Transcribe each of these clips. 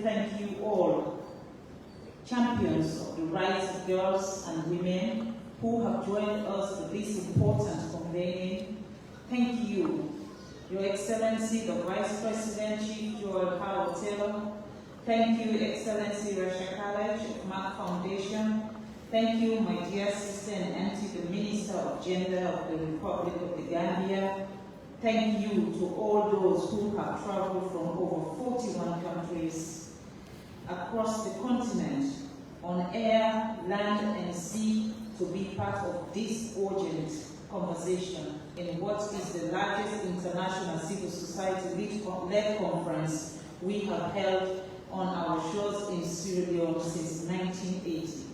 thank you all, champions of the rights of girls and women who have joined us for this important convening. Thank you, Your Excellency, the Vice President, Chief Joel Howard Taylor. Thank you, Excellency Rasha College of Mark Foundation. Thank you, my dear sister and auntie, the Minister of Gender of the Republic of the Gambia. Thank you to all those who have traveled from over 41 countries across the continent, on air, land, and sea, to be part of this urgent conversation in what is the largest international civil society-led conference we have held on our shores in Sierra Leone since 1980.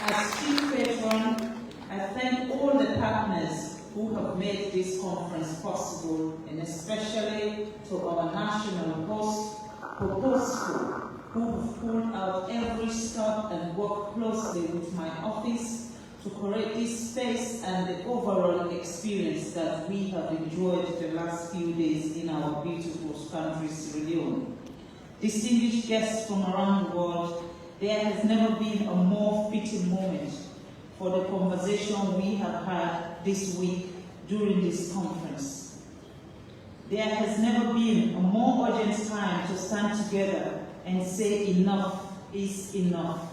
As Chief Patron, I thank all the partners who have made this conference possible, and especially to our national host, Proposco, who have pulled out every stop and worked closely with my office to create this space and the overall experience that we have enjoyed the last few days in our beautiful country, Sierra Leone. Distinguished guests from around the world, there has never been a more fitting moment for the conversation we have had this week during this conference. There has never been a more urgent time to stand together and say enough is enough.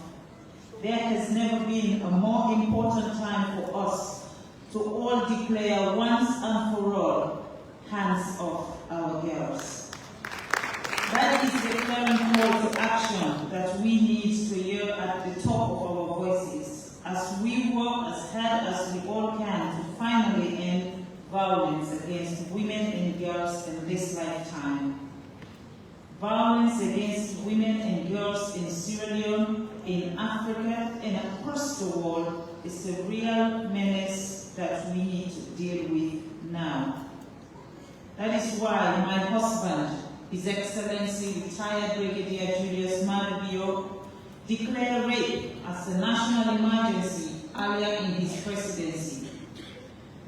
There has never been a more important time for us to all declare once and for all, hands off our girls. That is the current call to action that we need to hear at the top of our voices as we work as hard as we all can to finally end violence against women and girls in this lifetime. Violence against women and girls in Sierra Leone, in Africa, and across the world is a real menace that we need to deal with now. That is why my husband, His Excellency retired Brigadier Julius Madabio, declared rape as a national emergency earlier in his presidency.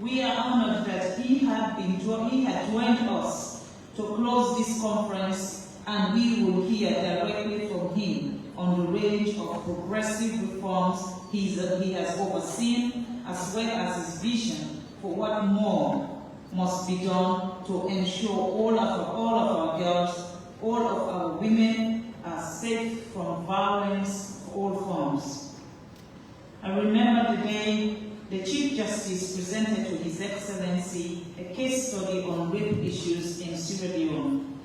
We are honored that he had joined us to close this conference, and we will hear directly from him on the range of progressive reforms he has overseen, as well as his vision for what more must be done to ensure all of our girls, all of our women are safe from violence of all forms. I remember the day the Chief Justice presented to His Excellency a case study on rape issues in Sierra Leone.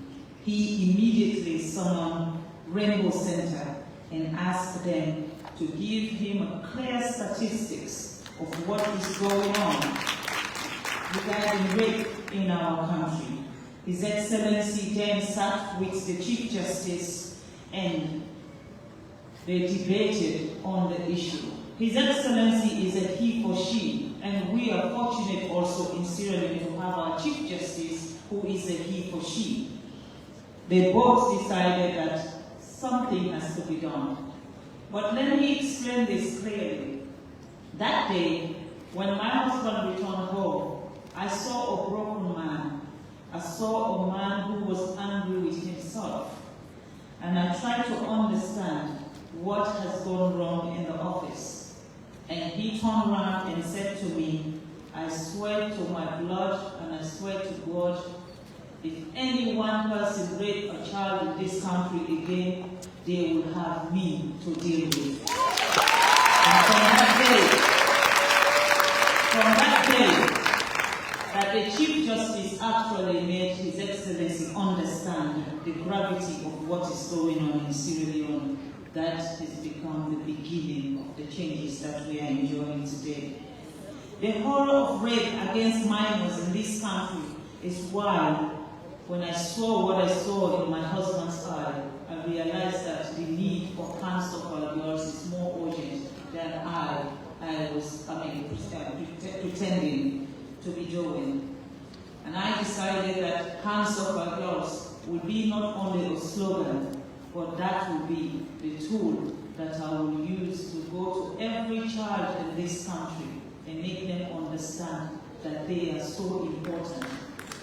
He immediately summoned Rainbow Center and asked them to give him clear statistics of what is going on regarding rape in our country. His Excellency then sat with the Chief Justice and they debated on the issue. His Excellency is a he for she, and we are fortunate also in Sierra Leone to have our Chief Justice who is a he for she. They both decided that something has to be done. But let me explain this clearly. That day, when my husband returned home, I saw a broken man. I saw a man who was angry with himself. And I tried to understand what has gone wrong in the office. And he turned around and said to me, I swear to my blood and I swear to God, if any one person rape a child in this country again, they will have me to deal with. And from that day, that the Chief Justice actually made His Excellency understand the gravity of what is going on in Sierra Leone, that has become the beginning of the changes that we are enjoying today. The horror of rape against minors in this country is why, when I saw what I saw in my husband's eye, I realized that the need for hands of our girls is more urgent than I was pretending to be doing. And I decided that hands of our girls would be not only a slogan, but that will be the tool that I will use to go to every child in this country and make them understand that they are so important.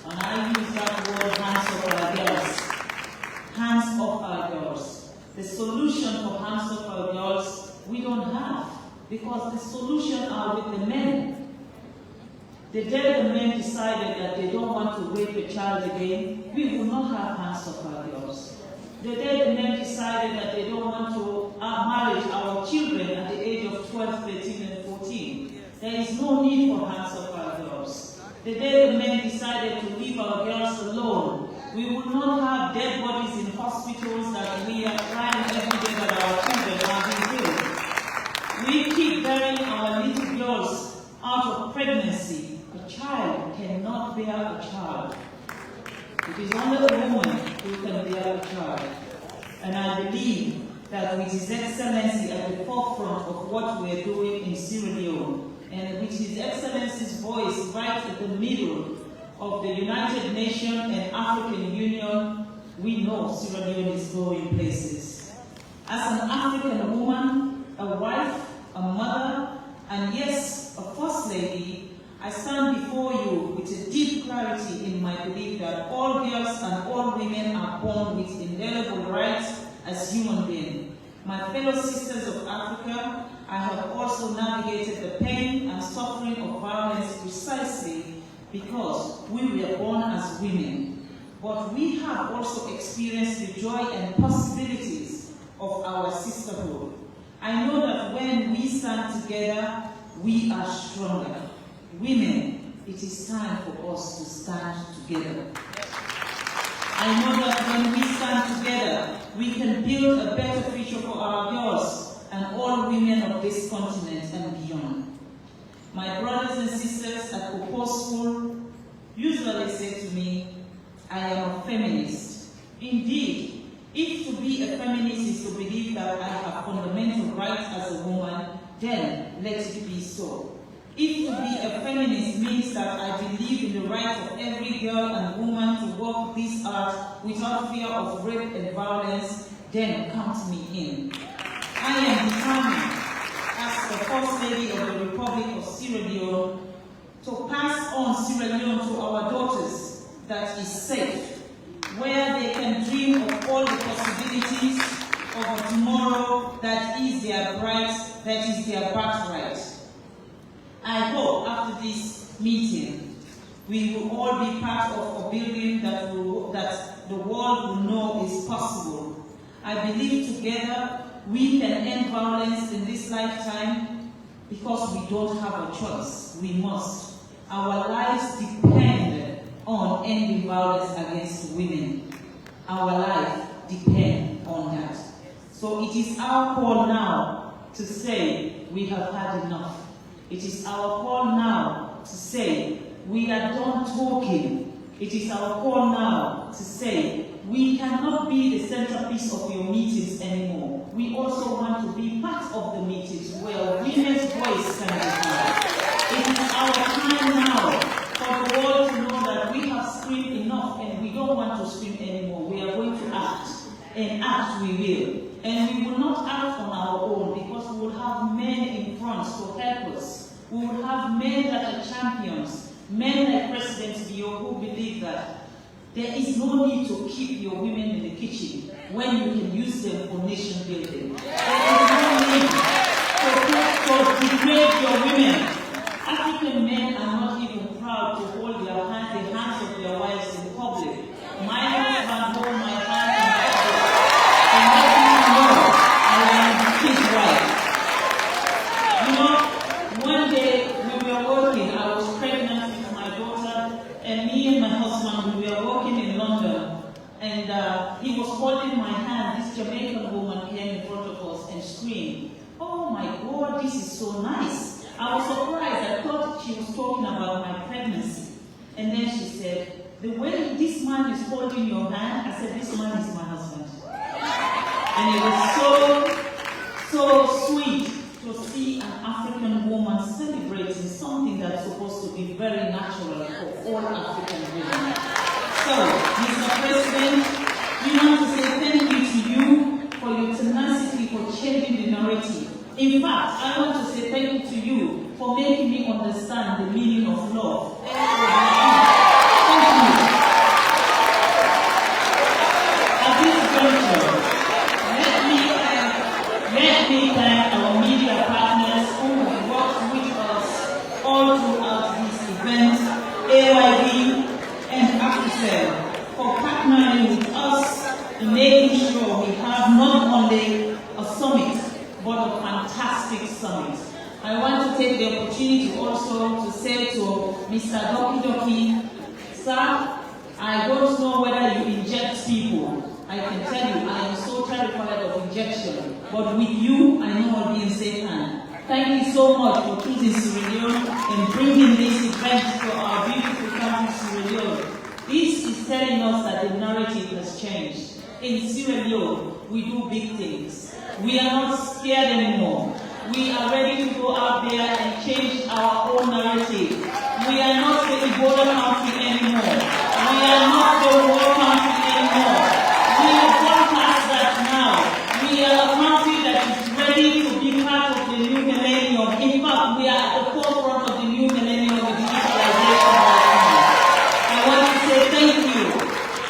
And I use that word hands out with the men. The day the men decided that they don't want to rape a child again, we will not have hands of our girls. The day the men decided that they don't want to marry our children at the age of 12, 13, and 14, there is no need for hands of our girls. The day the men decided to leave our girls alone, we will not have dead bodies in hospitals that we are crying every day that our children are being killed. We keep burying our little girls out of pregnancy. A child cannot bear a child. It is only a woman who can bear a child. And I believe that with His Excellency at the forefront of what we are doing in Sierra Leone, and with His Excellency's voice right at the middle of the United Nations and African Union, we know Sierra Leone is going places. As an African woman, a wife, a mother, and yes, a First Lady, I stand before you with a deep clarity in my belief that all girls and all women are born with indelible rights as human beings. My fellow sisters of Africa, I have also navigated the pain and suffering of violence precisely because we were born as women. But we have also experienced the joy and possibilities of our sisterhood. I know that when we stand together, we are stronger. Women, it is time for us to stand together. I know that when we stand together, we can build a better future for our girls and all women of this continent and beyond. My brothers and sisters at Popo School usually say to me, I am a feminist. Indeed, if to be a feminist is to believe that I have fundamental rights as a woman, then let it be so. If to be a feminist means that I believe in the right of every girl and woman to walk this earth without fear of rape and violence, then count me in. I am determined, as the First Lady of the Republic of Sierra Leone, to pass on Sierra Leone to our daughters that is safe, where they can dream of all the possibilities of a tomorrow that is their right, that is their birthright. I hope after this meeting, we will all be part of a building that the world will know is possible. I believe together we can end violence in this lifetime because we don't have a choice. We must. Our lives depend on ending violence against women. Our life depends on that. So it is our call now to say we have had enough. It is our call now to say we are done talking. It is our call now to say we cannot be the centerpiece of your meetings anymore. We also want to be part of the meetings where women's voice can be heard. It is our time now for the world to know that we have screamed enough and we don't want to scream anymore. We are going to act, and act we will. And we will not act on our own because we will have men in front to help us. We will have men that are champions, men like President Bio who believe that there is no need to keep your women in the kitchen when you can use them for nation building. There is no need to degrade your women. African men are not even proud to hold the hands of their wives in public. My husband hold my hand in public and let me know I am his wife. You know, one day we were working, I was pregnant with my daughter, and me and my husband, we were walking in London, and he was holding my hand. This Jamaican woman came in front of us and screamed, "Oh my God, this is so nice." I was surprised. I thought she was talking about my pregnancy. And then she said, "The way this man is holding your hand," I said, "This man is my husband." And it was so sweet to see an African woman celebrating something that's supposed to be very natural for all African women. So, Mr. President, we want to say thank you to you for your tenacity for changing the narrative. In fact, I want to say thank you to you for making me understand the meaning of love. Thank you. At this juncture, let me thank our media partners who have worked with us Excel, for partnering with us in making sure we have not only a summit, but a fantastic summit. I want to take the opportunity also to say to Mr. Doki, sir, I don't know whether you inject people. I can tell you, I am so terrified of injection. But with you, I know I'll be in safe hand. Thank you so much for choosing Sierra Leone and bringing this event to our beautiful country, Sierra Leone. This is telling us that the narrative has changed. In Sierra Leone, we do big things. We are not scared anymore. We are ready to go out there and change our own narrative. We are not the Ebola country anymore. We are not the war country anymore. We have gone past that now. We are a country that is ready to be part of the new millennium. In fact, we are at the forefront of the new millennium with digitalization right now. I want to say thank you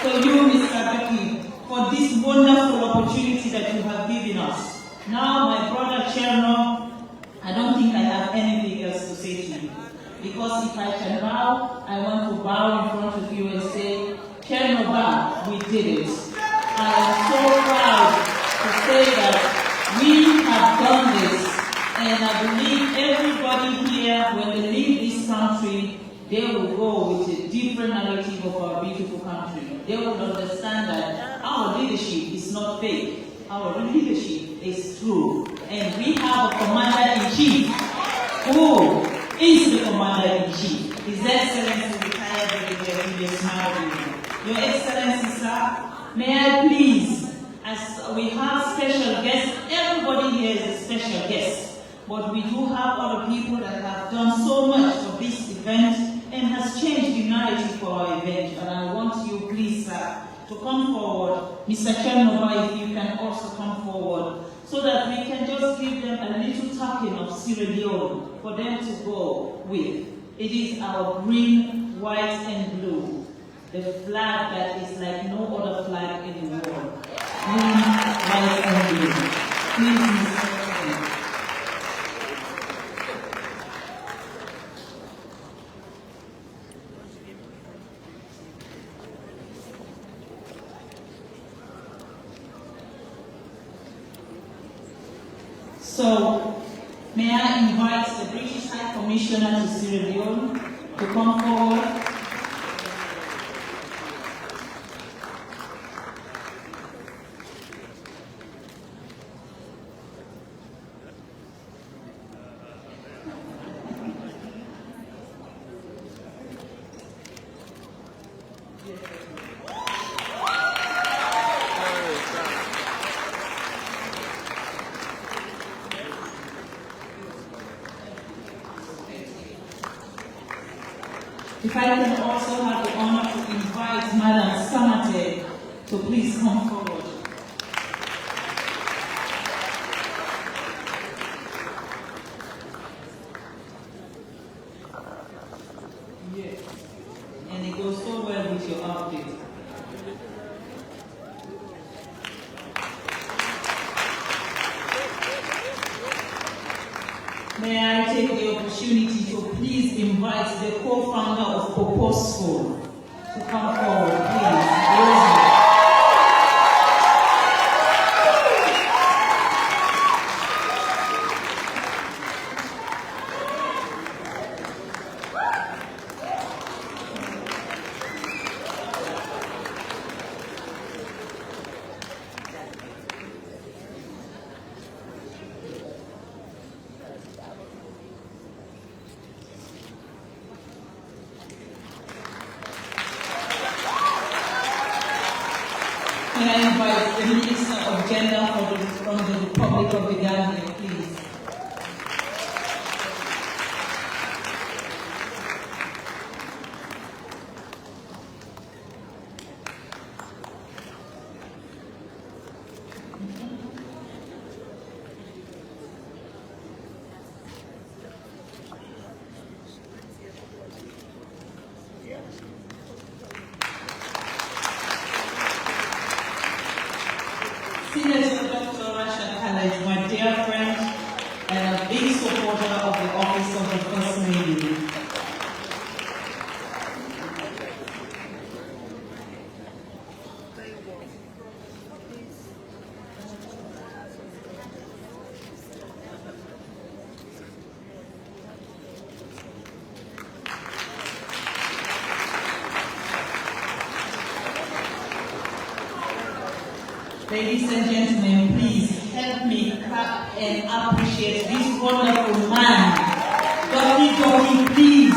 to you, Mr. Becky, for this wonderful opportunity that you have given us. Now, my brother Cherno, I don't think I have anything else to say to you. Because if I can bow, I want to bow in front of you and say, Cherno Ba, we did it. I am so proud to say that we have done this. And I believe everybody here, when they leave this country, they will go with a different narrative of our beautiful country. They will understand that our leadership is not fake. Our leadership is true. And we have a commander-in-chief who is the commander-in-chief. His Excellency retired Brigadier Julius Maadu. Your Excellency, sir, may I please, as we have special guests, everybody here is a special guest, but we do have other people that have done so much for this event and has changed the narrative for our event. And I want you, please, sir, to come forward. Mr. Cherno, if you can also come forward, so that we can just give them a little token of Sierra Leone for them to go with. It is our green, white, and blue, the flag that is like no other flag in the world. Green, white, and blue. Please, Mr. President. So, may I invite the British High Commissioner to Sierra Leone to come forward. If I can also have the honor to invite Madam Samate to please come forward. Yes. And it goes so well with your outfit. May I take the opportunity to please invite the co-founder of Purposeful to come forward, please. Can I invite the Minister of Gender from the Republic of the Gambia, please? Senator Dr. Rashad Khaled, my dear friend and a big supporter of the office of the First Lady. Ladies and gentlemen, please help me clap and appreciate this wonderful man. Jockey, please.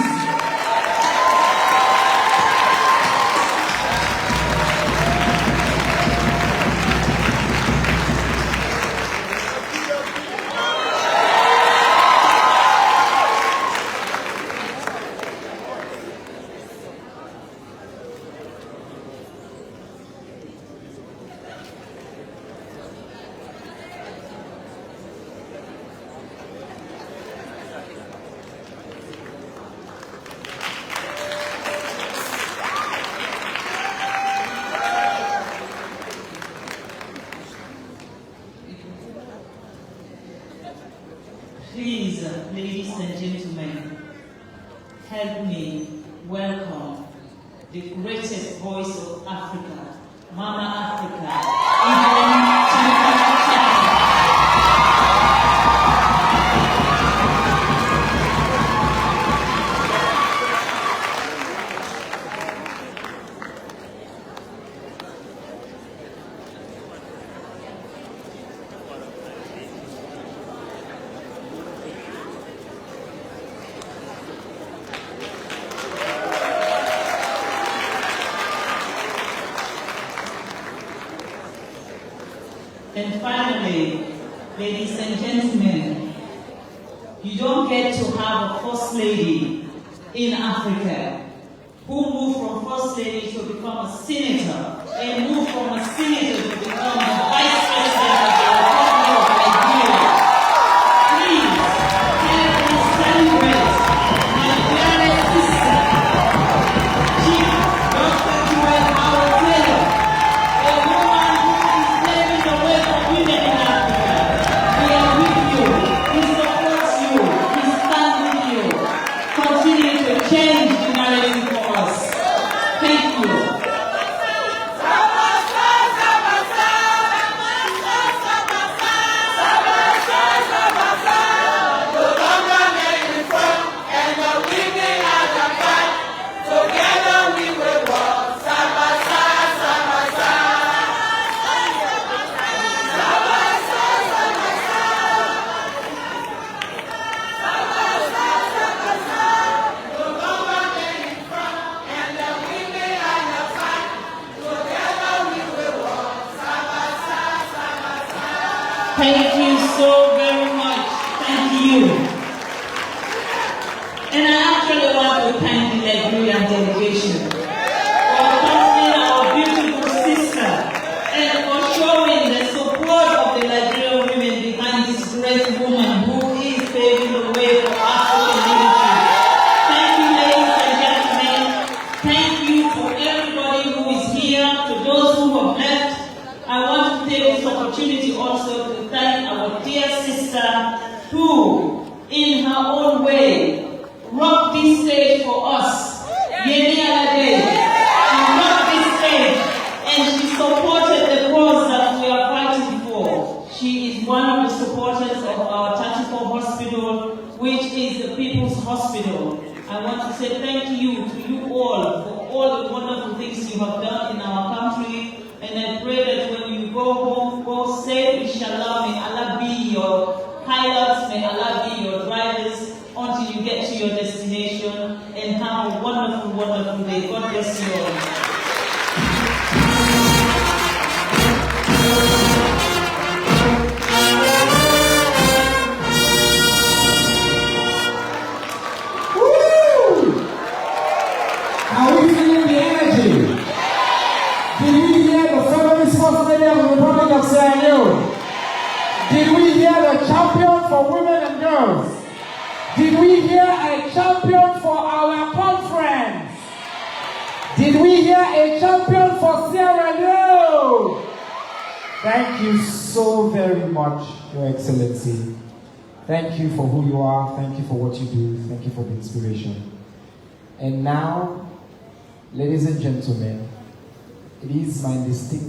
Please, ladies and gentlemen, help me welcome the greatest voice of Africa, Mama Africa, Yvonne Chaka. And finally, ladies and gentlemen, you don't get to have a first lady in Africa who moved from first lady to become a senator and moved from a senator to become the vice president of the Republic of Nigeria. Please, help me celebrate my dearest sister, Chief Dr. Joy Howard Taylor, a woman who is paving the way for women in Africa. We are with you. We support you. We stand with you. Continue to change the narrative for us. Thank you. Thank you so very much. Thank you. And I actually want to thank the Nigerian delegation for accompanying our beautiful sister and for showing the support of the Nigerian women behind this great woman who is paving the way for African unity. Thank you, ladies and gentlemen. Thank you for everybody who is here. To those who have left, I want to take this opportunity also to thank our dear sister who, in her own way, rocked this stage for us. Yemi Alade, she rocked this stage and she supported the cause that we are fighting for. She is one of the supporters of our Tachiko Hospital, which is the People's Hospital. I want to say thank you to you all for all the wonderful things you have done in our country. And I pray that when you go home, go safe, inshallah. May Allah be your pilots, may Allah be your drivers until you get to your destination. And have a wonderful, wonderful day. God bless you all. Are we feeling the energy? Did we hear the feminist first lady of the Republic of Sierra Leone? Did we hear the champion for women and girls? Did we hear a champion for our conference? Did we hear a champion for Sierra Leone? Thank you so very much, Your Excellency. Thank you for who you are. Thank you for what you do. Thank you for the inspiration. And now, ladies and gentlemen, it is my distinct